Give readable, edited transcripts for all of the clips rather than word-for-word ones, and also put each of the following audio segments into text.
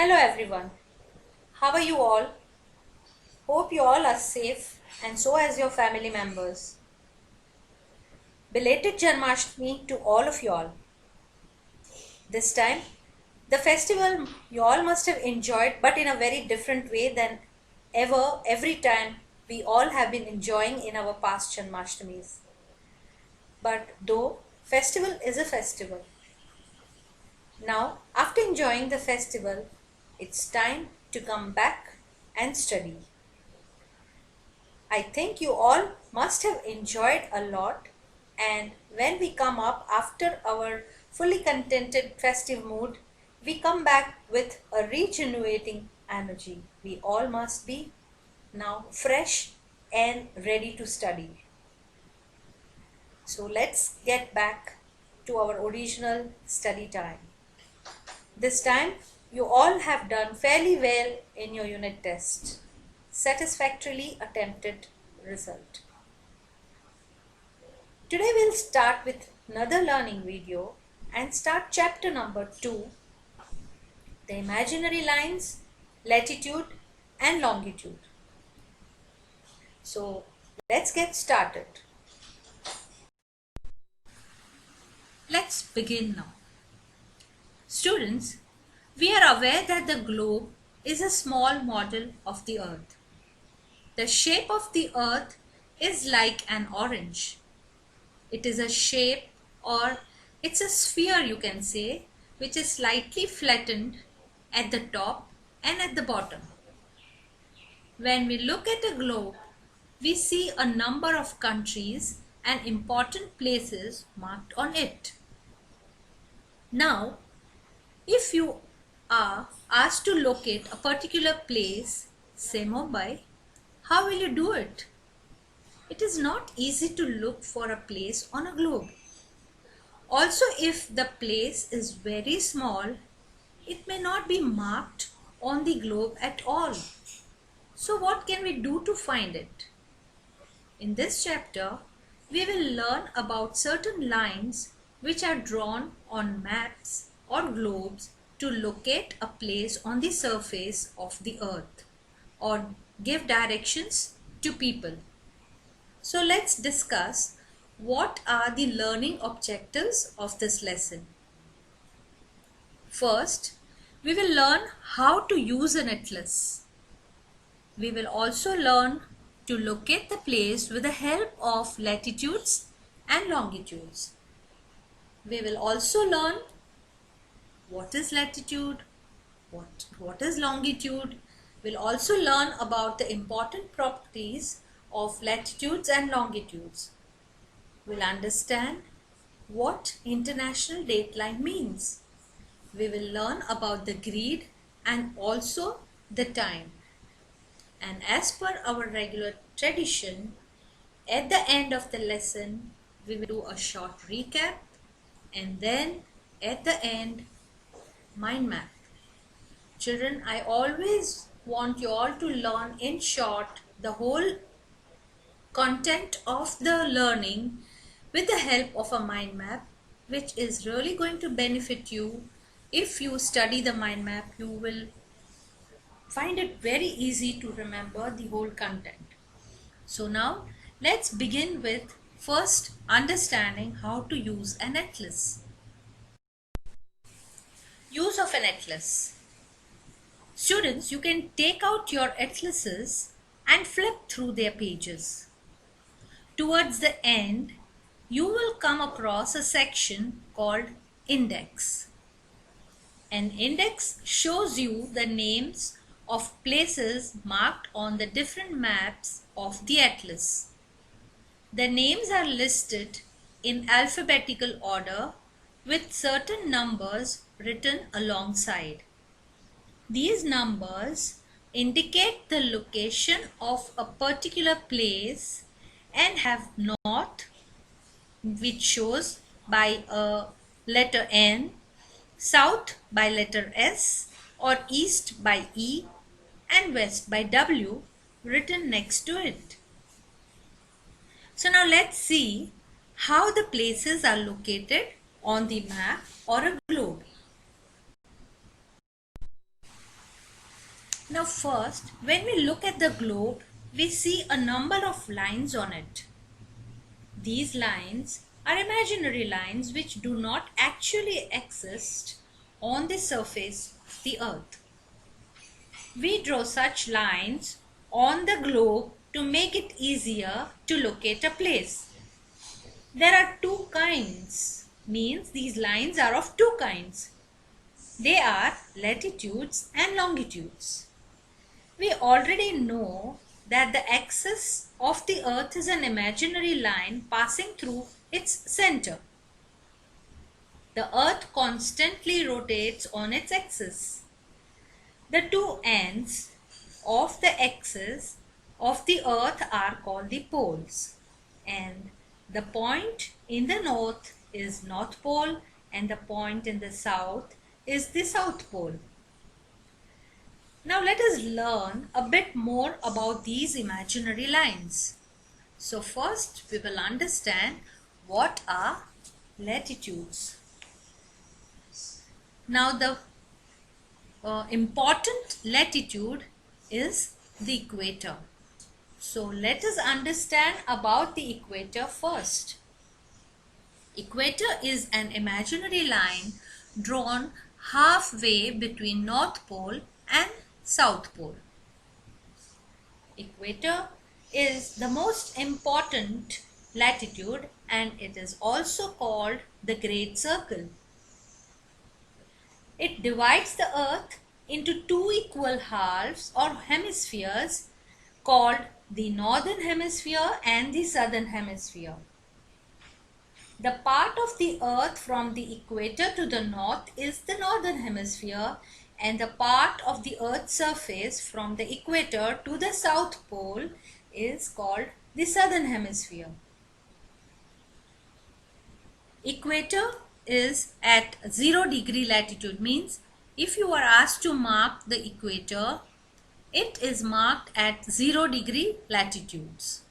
Hello everyone. How are you all? Hope you all are safe and so as your family members. Belated Janmashtami to all of you all. This time, the festival you all must have enjoyed but in a very different way than every time we all have been enjoying in our past Janmashtamis. But though festival is a festival. Now, after enjoying the festival, it's time to come back and study. I think you all must have enjoyed a lot, and when we come up after our fully contented festive mood, we come back with a regenerating energy. We all must be now fresh and ready to study. So let's get back to our original study time. This time, you all have done fairly well in your unit test. Satisfactorily attempted result. Today we'll start with another learning video and start chapter number 2, the imaginary lines, latitude and longitude. So let's get started. Let's begin now. Students, we are aware that the globe is a small model of the earth. The shape of the earth is like an orange. It is a shape, or it's a sphere you can say, which is slightly flattened at the top and at the bottom. When we look at a globe, we see a number of countries and important places marked on it. Now, if you are asked to locate a particular place, say Mumbai, how will you do it? It is not easy to look for a place on a globe. Also, if the place is very small, it may not be marked on the globe at all. So what can we do to find it? In this chapter, we will learn about certain lines which are drawn on maps or globes to locate a place on the surface of the earth or give directions to people. So let's discuss what are the learning objectives of this lesson. First, we will learn how to use an atlas. We will also learn to locate the place with the help of latitudes and longitudes. We will also learn what is latitude, what is longitude. We'll also learn about the important properties of latitudes and longitudes. We'll understand what international dateline means. We will learn about the grid and also the time. And as per our regular tradition, at the end of the lesson, we will do a short recap and then at the end, mind map. Children, I always want you all to learn in short the whole content of the learning with the help of a mind map, which is really going to benefit you. If you study the mind map, you will find it very easy to remember the whole content. So now let's begin with first understanding how to use an atlas. Use of an atlas. Students, you can take out your atlases and flip through their pages. Towards the end, you will come across a section called Index. An index shows you the names of places marked on the different maps of the atlas. The names are listed in alphabetical order with certain numbers written alongside. These numbers indicate the location of a particular place and have north, which shows by a letter N, south by letter S, or east by E, and west by W written next to it. So now let's see how the places are located on the map or a globe. Now first, when we look at the globe, we see a number of lines on it. These lines are imaginary lines which do not actually exist on the surface of the earth. We draw such lines on the globe to make it easier to locate a place. There are two kinds, means these lines are of two kinds. They are latitudes and longitudes. We already know that the axis of the earth is an imaginary line passing through its center. The earth constantly rotates on its axis. The two ends of the axis of the earth are called the poles, and the point in the north is North Pole and the point in the south is the South Pole. Now let us learn a bit more about these imaginary lines. So first we will understand what are latitudes. Now the important latitude is the equator. So let us understand about the equator first. Equator is an imaginary line drawn halfway between North Pole and South Pole. Equator is the most important latitude and it is also called the Great Circle. It divides the earth into two equal halves or hemispheres called the Northern Hemisphere and the Southern Hemisphere. The part of the earth from the equator to the north is the Northern Hemisphere, and the part of the earth's surface from the equator to the South Pole is called the Southern Hemisphere. Equator is at 0° latitude, means if you are asked to mark the equator, it is marked at 0° latitudes.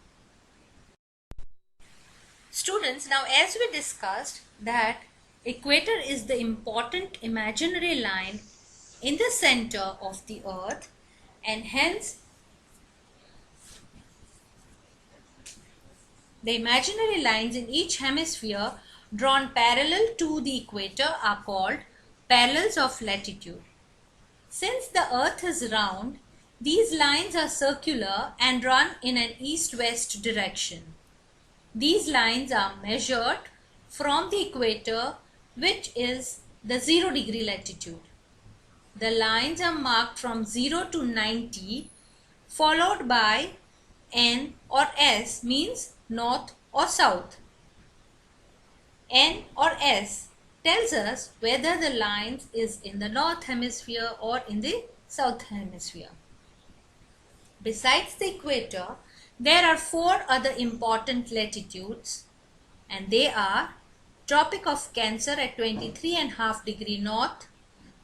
Students, now as we discussed that equator is the important imaginary line in the center of the earth, and hence the imaginary lines in each hemisphere drawn parallel to the equator are called parallels of latitude. Since the earth is round, these lines are circular and run in an east-west direction. These lines are measured from the equator, which is the 0° latitude. The lines are marked from 0 to 90, followed by N or S, means north or south. N or S tells us whether the line is in the north hemisphere or in the south hemisphere. Besides the equator, there are four other important latitudes, and they are Tropic of Cancer at 23.5° north,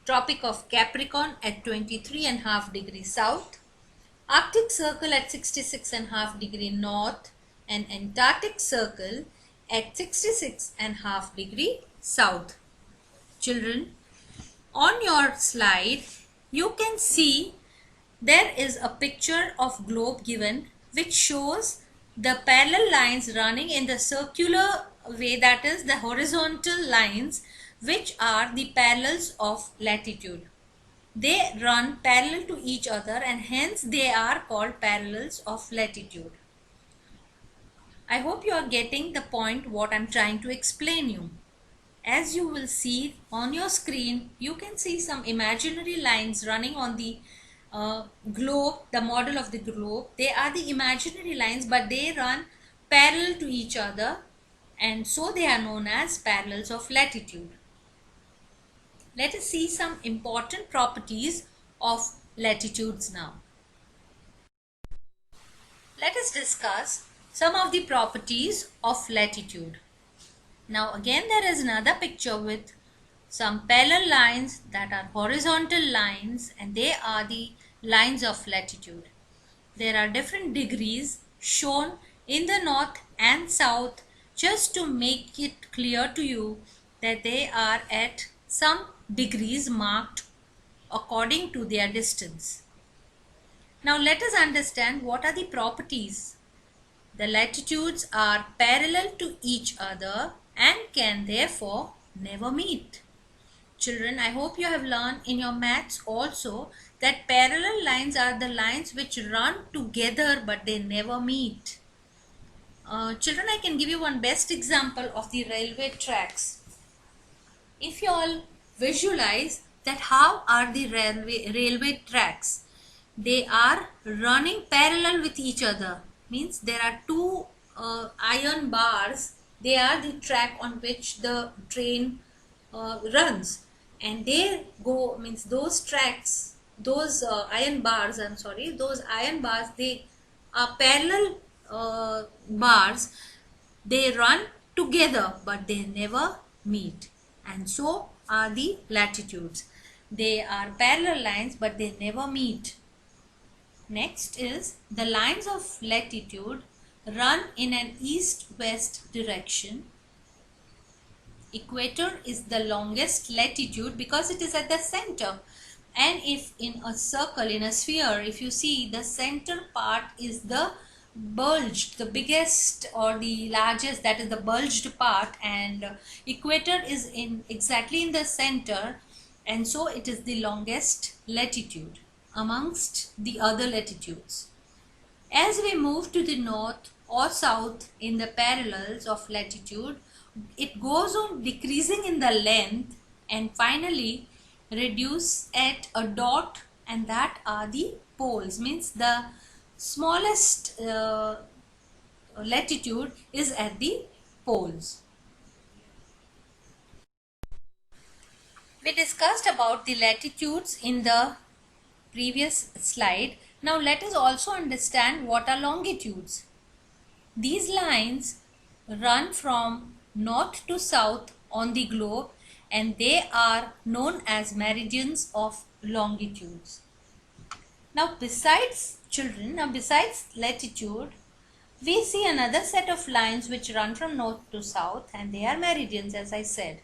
Tropic of Capricorn at 23.5° south, Arctic Circle at 66.5° north, and Antarctic Circle at 66.5° south. Children, on your slide you can see there is a picture of globe given which shows the parallel lines running in the circular way, that is the horizontal lines, which are the parallels of latitude. They run parallel to each other and hence they are called parallels of latitude. I hope you are getting the point what I am trying to explain you. As you will see on your screen, you can see some imaginary lines running on the globe, the model of the globe. They are the imaginary lines, but they run parallel to each other, and so they are known as parallels of latitude. Let us see some important properties of latitudes now. Let us discuss some of the properties of latitude. Now again there is another picture with some parallel lines that are horizontal lines, and they are the lines of latitude. There are different degrees shown in the north and south just to make it clear to you that they are at some degrees marked according to their distance. Now let us understand what are the properties. The latitudes are parallel to each other and can therefore never meet. Children, I hope you have learned in your maths also that parallel lines are the lines which run together but they never meet. Children, I can give you one best example of the railway tracks. If you all visualize that how are the railway tracks, they are running parallel with each other, means there are two iron bars, they are the track on which the train runs, and they go, means those tracks, those iron bars, I'm sorry, those iron bars, they are parallel bars, they run together but they never meet, and so are the latitudes. They are parallel lines but they never meet. Next is the lines of latitude run in an east-west direction. Equator is the longest latitude because it is at the center, and if in a circle, in a sphere, if you see, the center part is the bulged, the biggest or the largest, that is the bulged part, and equator is in exactly in the center, and so it is the longest latitude amongst the other latitudes. As we move to the north or south in the parallels of latitude, it goes on decreasing in the length and finally reduce at a dot, and that are the poles, means the smallest latitude is at the poles. We discussed about the latitudes in the previous slide. Now let us also understand what are longitudes. These lines run from north to south on the globe and they are known as meridians of longitudes. Now besides latitude, we see another set of lines which run from north to south and they are meridians, as I said.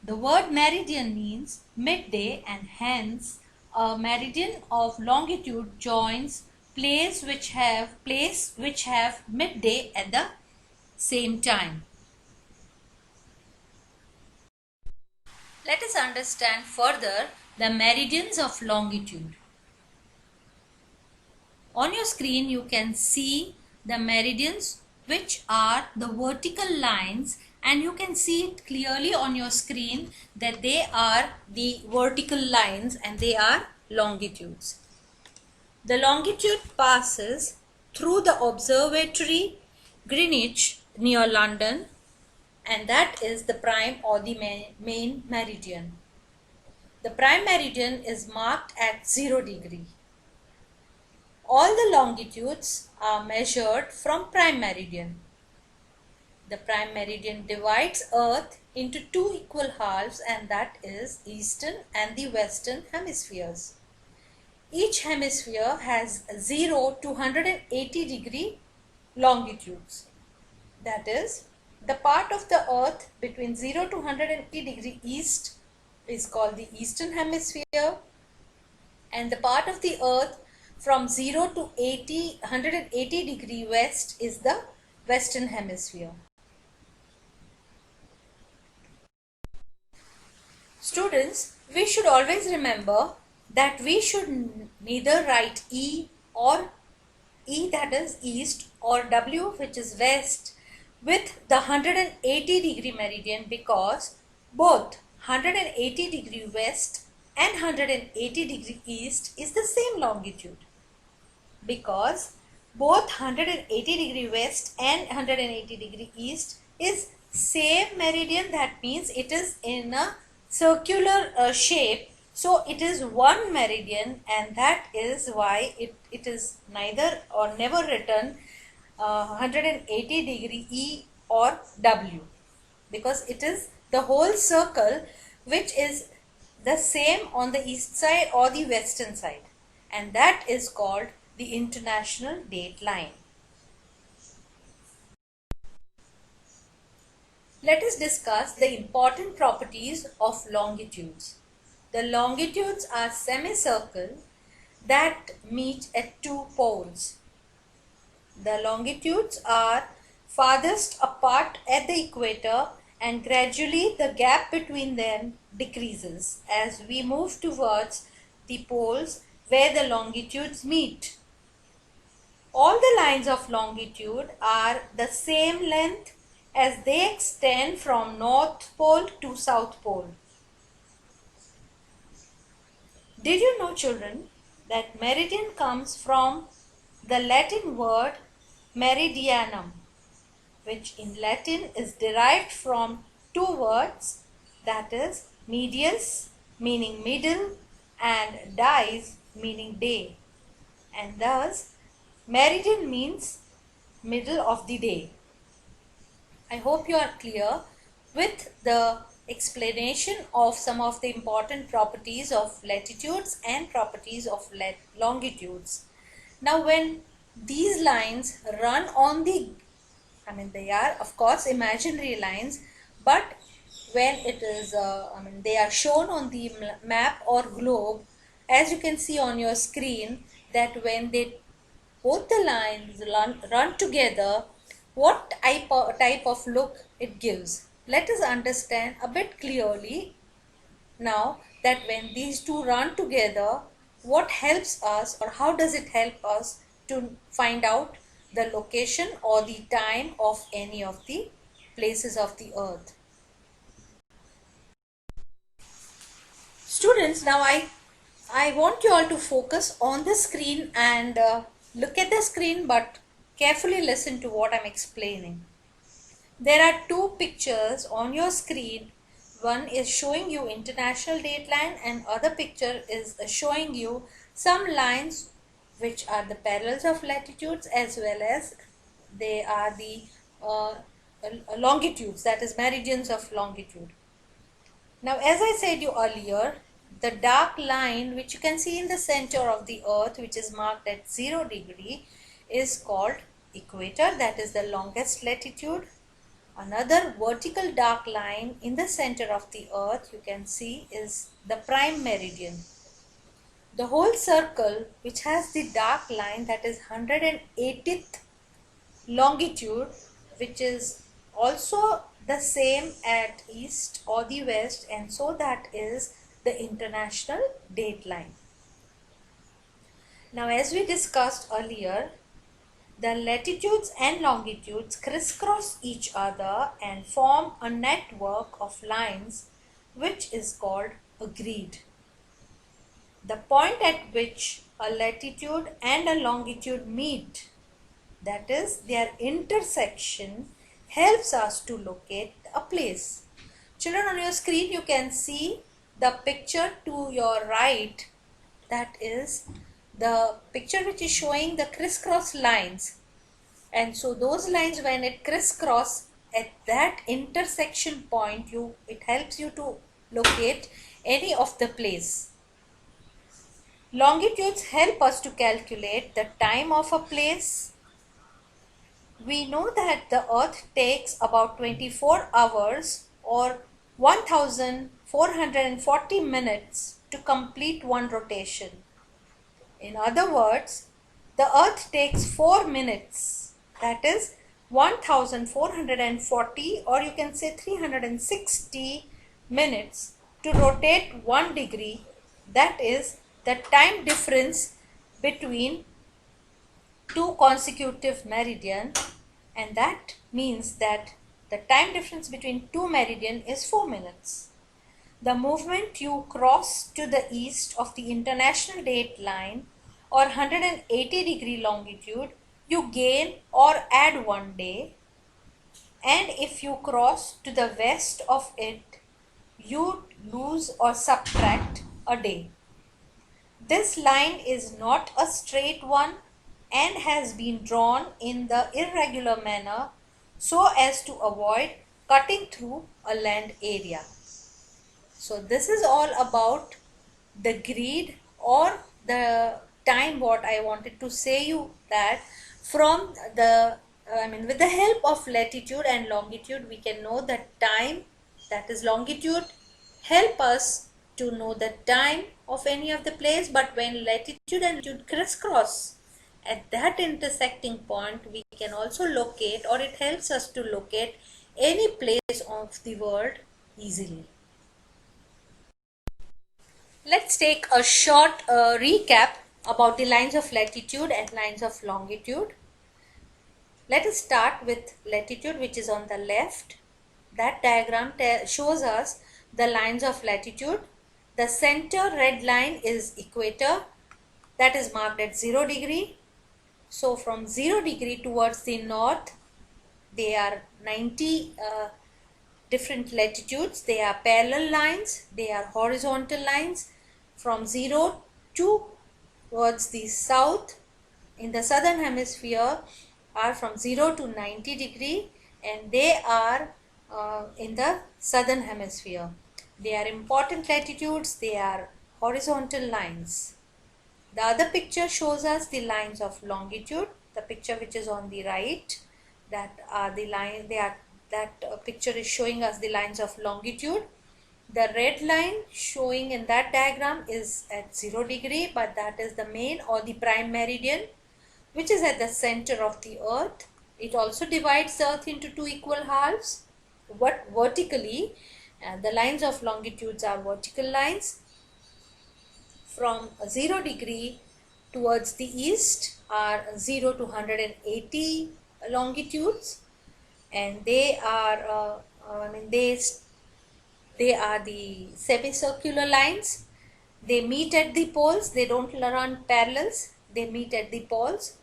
The word meridian means midday, and hence a meridian of longitude joins places which have midday at the same time. Let us understand further the meridians of longitude. On your screen you can see the meridians, which are the vertical lines, and you can see it clearly on your screen that they are the vertical lines and they are longitudes. The longitude passes through the observatory Greenwich near London, and that is the prime or the main meridian. The prime meridian is marked at 0 degree. All the longitudes are measured from prime meridian. The prime meridian divides Earth into two equal halves, and that is eastern and the western hemispheres. Each hemisphere has 0 to 180 degree longitudes. That is, the part of the Earth between 0 to 180 degree east is called the eastern hemisphere, and the part of the Earth from 0 to 180 degree west is the western hemisphere. Students, we should always remember that we should neither write E, or E, that is east, or W, which is west, with the 180 degree meridian, because both 180 degree west and 180 degree east is the same longitude, because both 180 degree west and 180 degree east is same meridian. That means it is in a circular shape, so it is one meridian, and that is why it is neither or never written 180 degree E or W, because it is the whole circle which is the same on the east side or the western side, and that is called the international date line. Let us discuss the important properties of longitudes. The longitudes are semicircle that meet at two poles. The longitudes are farthest apart at the equator, and gradually the gap between them decreases as we move towards the poles where the longitudes meet. All the lines of longitude are the same length as they extend from North Pole to South Pole. Did you know, children, that meridian comes from the Latin word meridianum, which in Latin is derived from two words, that is medius meaning middle and dies meaning day, and thus meridian means middle of the day. I hope you are clear with the explanation of some of the important properties of latitudes and properties of longitudes. Now when these lines run on the, they are of course imaginary lines, but when it is, they are shown on the map or globe, as you can see on your screen, that when they both the lines run together, what type of look it gives. Let us understand a bit clearly now that when these two run together, what helps us or how does it help us to find out the location or the time of any of the places of the earth. Students, now I want you all to focus on the screen and look at the screen, but carefully listen to what I'm explaining. There are two pictures on your screen. One is showing you international dateline and other picture is showing you some lines which are the parallels of latitudes as well as they are the longitudes, that is meridians of longitude. Now, as I said you earlier, the dark line which you can see in the center of the earth, which is marked at 0 degree, is called equator, that is the longest latitude. Another vertical dark line in the center of the earth you can see is the prime meridian. The whole circle which has the dark line, that is 180th longitude, which is also the same at east or the west, and so that is the international dateline. Now, as we discussed earlier, the latitudes and longitudes crisscross each other and form a network of lines which is called a grid. The point at which a latitude and a longitude meet, that is their intersection, helps us to locate a place. Children, on your screen you can see the picture to your right, that is the picture which is showing the crisscross lines, and so those lines, when it crisscross at that intersection point, it helps you to locate any of the place. Longitudes help us to calculate the time of a place. We know that the earth takes about 24 hours or 1440 minutes to complete one rotation. In other words, the earth takes 4 minutes, that is 1440, or you can say 360 minutes to rotate 1 degree. That is the time difference between two consecutive meridian, and that means that the time difference between two meridian is 4 minutes. The movement you cross to the east of the international date line or 180 degree longitude, you gain or add 1 day, and if you cross to the west of it, you lose or subtract a day. This line is not a straight one and has been drawn in the irregular manner so as to avoid cutting through a land area. So this is all about the grid or the time. What I wanted to say you that from the with the help of latitude and longitude we can know that time, that is longitude, help us to know the time of any of the place, but when latitude and longitude crisscross at that intersecting point, we can also locate, or it helps us to locate any place of the world easily. Let's take a short recap about the lines of latitude and lines of longitude. Let us start with latitude, which is on the left. That diagram shows us the lines of latitude. The center red line is equator, that is marked at 0 degree. So from 0 degree towards the north, they are 90 different latitudes. They are parallel lines, they are horizontal lines. From 0 towards the south in the southern hemisphere are from 0 to 90 degree, and they are in the southern hemisphere. They are important latitudes, they are horizontal lines. The other picture shows us the lines of longitude. The picture which is on the right, that are the line. That picture is showing us the lines of longitude. The red line showing in that diagram is at 0 degree, but that is the main or the prime meridian, which is at the center of the earth. It also divides the earth into two equal halves. But vertically, the lines of longitudes are vertical lines. From 0 degree towards the east are 0 to 180 longitudes, and they are they are the semicircular lines. They meet at the poles. They don't run parallels. They meet at the poles.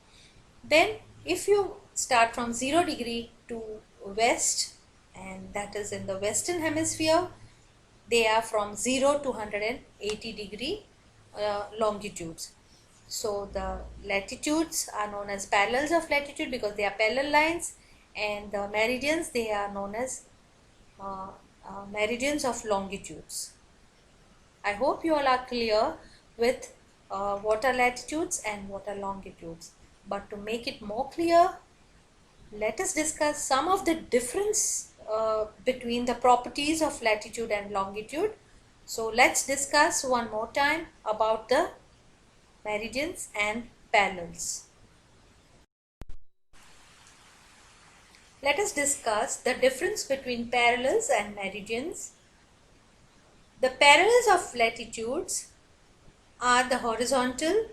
Then if you start from 0 degree to west, and that is in the western hemisphere, they are from 0 to 180 degree longitudes. So the latitudes are known as parallels of latitude because they are parallel lines, and the meridians, they are known as meridians of longitudes. I hope you all are clear with what are latitudes and what are longitudes. But to make it more clear, let us discuss some of the difference between the properties of latitude and longitude. So let's discuss one more time about the meridians and parallels. Let us discuss the difference between parallels and meridians. The parallels of latitudes are the horizontal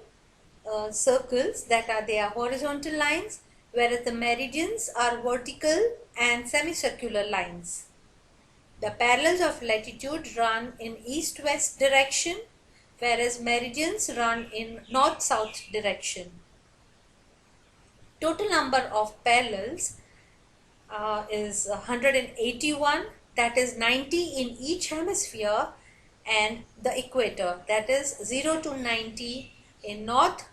circles, that are they are horizontal lines, whereas the meridians are vertical and semicircular lines. The parallels of latitude run in east-west direction, whereas meridians run in north-south direction. Total number of parallels is 181, that is 90 in each hemisphere, and the equator, that is 0 to 90 in north,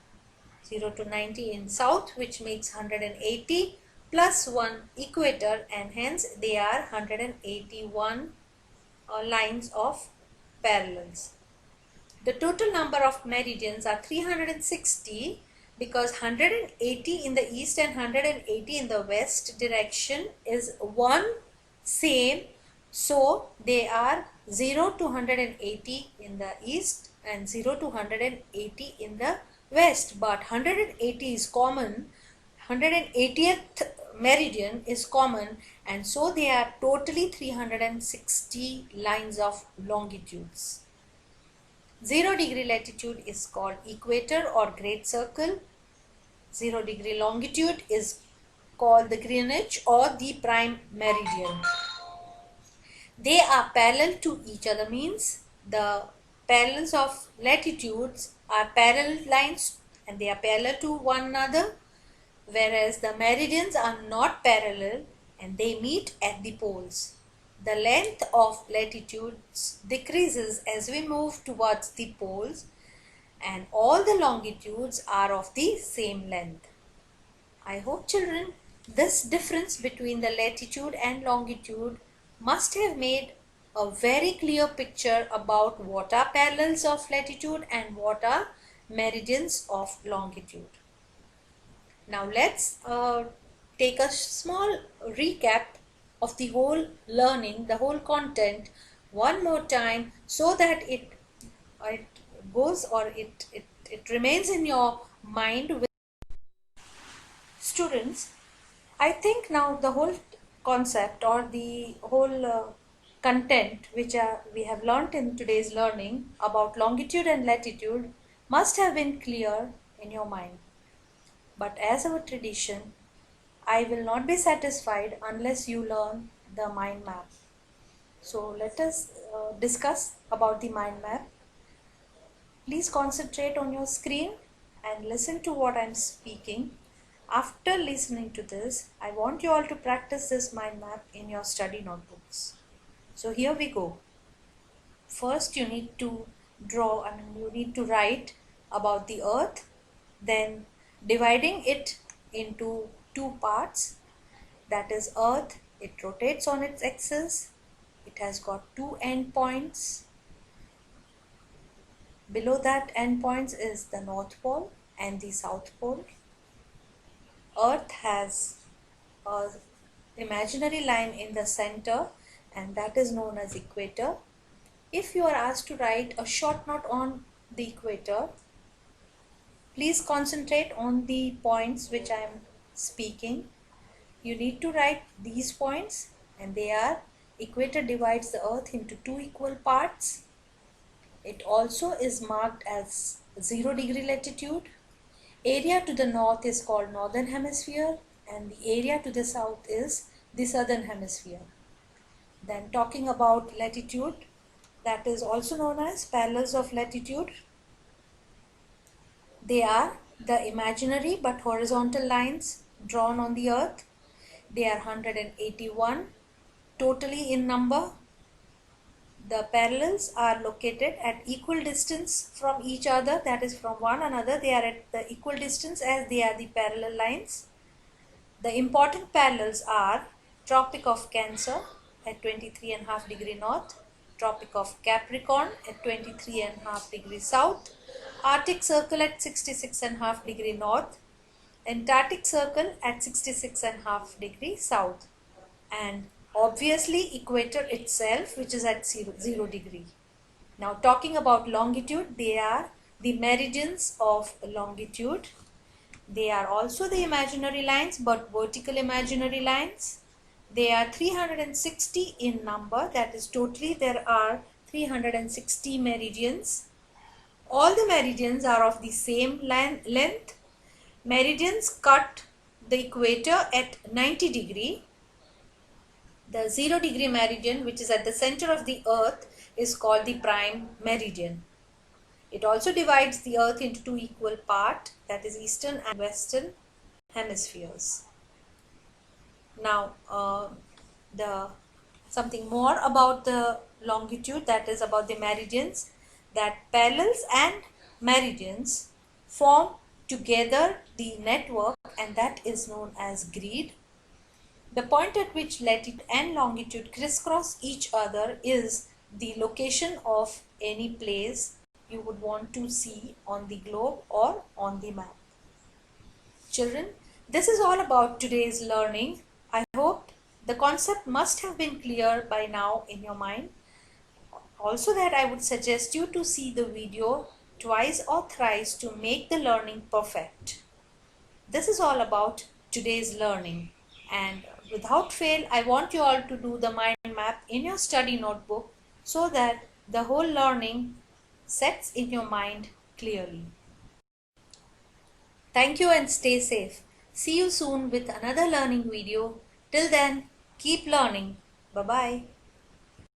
0 to 90 in south, which makes 180 plus 1 equator, and hence they are 181 lines of parallels. The total number of meridians are 360, because 180 in the east and 180 in the west direction is one same, so they are 0 to 180 in the east and 0 to 180 in the west. But 180 is common, 180th meridian is common, and so they are totally 360 lines of longitudes. 0 degree latitude is called equator or great circle. 0 degree longitude is called the Greenwich or the prime meridian. They are parallel to each other, means the parallels of latitudes are parallel lines and they are parallel to one another, whereas the meridians are not parallel and they meet at the poles. The length of latitudes decreases as we move towards the poles, and all the longitudes are of the same length. I hope, children, this difference between the latitude and longitude must have made a very clear picture about what are parallels of latitude and what are meridians of longitude. Now let's take a small recap of the whole learning, the whole content one more time, so that it it goes, or it remains in your mind. With students, I think now the whole concept or the whole content which we have learnt in today's learning about longitude and latitude must have been clear in your mind. But as our tradition, I will not be satisfied unless you learn the mind map. So let us discuss about the mind map. Please concentrate on your screen and listen to what I am speaking. After listening to this, I want you all to practice this mind map in your study notebooks. So here we go. First you need to you need to write about the earth, then dividing it into two parts. That is earth, it rotates on its axis, it has got two endpoints. Below that endpoints is the North Pole and the South Pole. Earth has a imaginary line in the center, and that is known as equator. If you are asked to write a short note on the equator, please concentrate on the points which I am speaking. You need to write these points, and they are: equator divides the earth into two equal parts. It also is marked as 0° latitude. Area to the north is called northern hemisphere, and the area to the south is the southern hemisphere. Then talking about latitude, that is also known as parallels of latitude. They are the imaginary but horizontal lines drawn on the earth. They are 181 totally in number. The parallels are located at equal distance from each other, that is from one another. They are at the equal distance as they are the parallel lines. The important parallels are Tropic of Cancer at 23.5° north, Tropic of Capricorn at 23.5° south, Arctic Circle at 66.5° north, Antarctic Circle at 66.5° south, and obviously equator itself, which is at 0°. Now talking about longitude, they are the meridians of longitude. They are also the imaginary lines, but vertical imaginary lines. They are 360 in number, that is totally there are 360 meridians. All the meridians are of the same length. Meridians cut the equator at 90°. The 0° meridian, which is at the center of the earth, is called the prime meridian. It also divides the earth into two equal parts, that is eastern and western hemispheres. Now something more about the longitude, that is about the meridians, that parallels and meridians form together the network, and that is known as grid. The point at which latitude and longitude crisscross each other is the location of any place you would want to see on the globe or on the map. Children, this is all about today's learning. I hope the concept must have been clear by now in your mind. Also that I would suggest you to see the video twice or thrice to make the learning perfect. This is all about today's learning, and without fail I want you all to do the mind map in your study notebook so that the whole learning sets in your mind clearly. Thank you and stay safe. See you soon with another learning video. Till then, keep learning. Bye-bye.